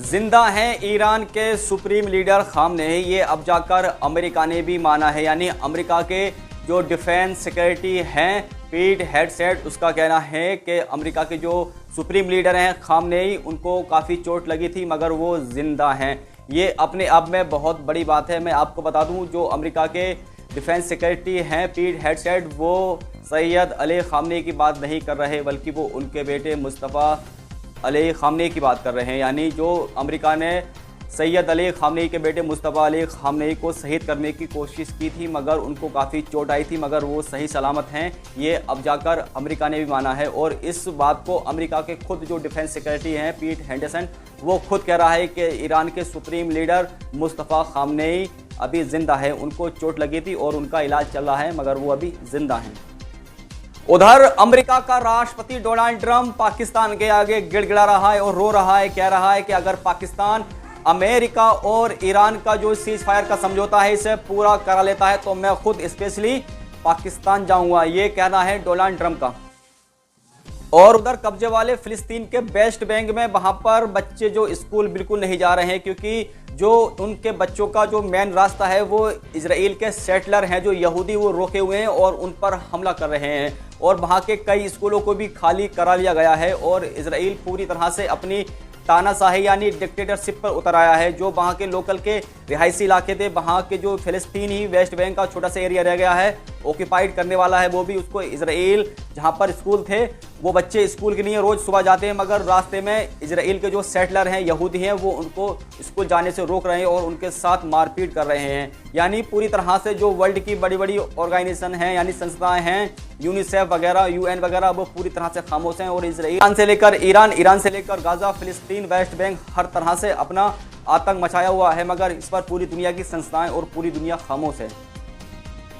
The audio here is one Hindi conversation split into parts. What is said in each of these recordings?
जिंदा हैं ईरान के सुप्रीम लीडर खामनेई। ये अब जाकर अमेरिका ने भी माना है, यानी अमेरिका के जो डिफेंस सेक्रेटरी हैं पीट हेगसेथ, उसका कहना है कि अमेरिका के जो सुप्रीम लीडर हैं खामनेई, उनको काफ़ी चोट लगी थी मगर वो जिंदा हैं। ये अपने आप में बहुत बड़ी बात है। मैं आपको बता दूं, जो अमेरिका के डिफेंस सेक्रेटरी हैं पीट हेगसेथ, वो सैयद अली खामनेई की बात नहीं कर रहे, बल्कि वो उनके बेटे मुस्तफ़ा अली खामनेई की बात कर रहे हैं। यानी जो अमेरिका ने सैयद अली खामनेई के बेटे मुस्तफ़ा अली खामनेई को शहीद करने की कोशिश की थी मगर उनको काफ़ी चोट आई थी, मगर वो सही सलामत हैं, ये अब जाकर अमेरिका ने भी माना है। और इस बात को अमेरिका के खुद जो डिफेंस सेक्रेटरी हैं पीट हेगसेथ, वो खुद कह रहा है कि ईरान के सुप्रीम लीडर मुस्तफ़ा खामनेई अभी ज़िंदा है। उनको चोट लगी थी और उनका इलाज चल रहा है मगर वो अभी ज़िंदा हैं। उधर अमेरिका का राष्ट्रपति डोनाल्ड ट्रंप पाकिस्तान के आगे गिड़गिड़ा रहा है और रो रहा है, कह रहा है कि अगर पाकिस्तान अमेरिका और ईरान का जो सीज फायर का समझौता है इसे पूरा करा लेता है तो मैं खुद स्पेशली पाकिस्तान जाऊंगा। ये कहना है डोनाल्ड ट्रंप का। और उधर कब्जे वाले फिलिस्तीन के वेस्ट बैंक में वहां पर बच्चे जो स्कूल बिल्कुल नहीं जा रहे हैं, क्योंकि जो उनके बच्चों का जो मेन रास्ता है वो इजराइल के सेटलर हैं जो यहूदी, वो रोके हुए हैं और उन पर हमला कर रहे हैं। और वहां के कई स्कूलों को भी खाली करा लिया गया है और इजराइल पूरी तरह से अपनी तानाशाही यानी डिक्टेटरशिप पर उतर आया है। जो वहाँ के लोकल के रिहायशी इलाके थे, वहाँ के जो फिलिस्तीन ही वेस्ट बैंक का छोटा सा एरिया रह गया है, ऑक्यूपाइड करने वाला है वो भी उसको इजराइल। जहाँ पर स्कूल थे वो बच्चे स्कूल के लिए रोज़ सुबह जाते हैं मगर रास्ते में इजराइल के जो सेटलर हैं यहूदी हैं वो उनको स्कूल जाने से रोक रहे हैं और उनके साथ मारपीट कर रहे हैं। यानी पूरी तरह से जो वर्ल्ड की बड़ी बड़ी ऑर्गेनाइजेशन हैं यानी संस्थाएं हैं, यूनिसेफ वगैरह, यूएन वगैरह, वो पूरी तरह से खामोश हैं। और इजराइल से लेकर ईरान, ईरान से लेकर गाजा, फिलिस्तीन, वेस्ट बैंक, हर तरह से अपना आतंक मचाया हुआ है मगर इस पर पूरी दुनिया की संस्थाएं और पूरी दुनिया खामोश है।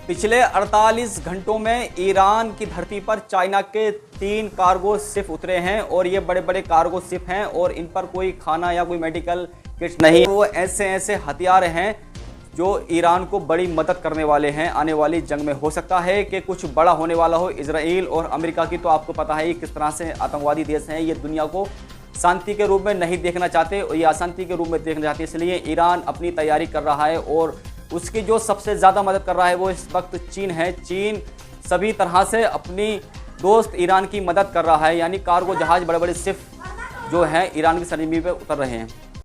पिछले 48 घंटों में ईरान की धरती पर चाइना के 3 कार्गो शिप उतरे हैं और ये बड़े बड़े कार्गो शिप हैं और इन पर कोई खाना या कोई मेडिकल किट नहीं। वो ऐसे हथियार हैं जो ईरान को बड़ी मदद करने वाले हैं आने वाली जंग में। हो सकता है कि कुछ बड़ा होने वाला हो। इजराइल और अमेरिका की तो आपको पता है ये किस तरह से आतंकवादी देश हैं, ये दुनिया को शांति के रूप में नहीं देखना चाहते और ये अशांति के रूप में देखना चाहते हैं। इसलिए ईरान अपनी तैयारी कर रहा है और उसकी जो सबसे ज़्यादा मदद कर रहा है वो इस वक्त चीन है। चीन सभी तरह से अपनी दोस्त ईरान की मदद कर रहा है, यानी कार्गो जहाज, बड़े बड़े शिप जो हैं ईरान की सरजमीन पर उतर रहे हैं।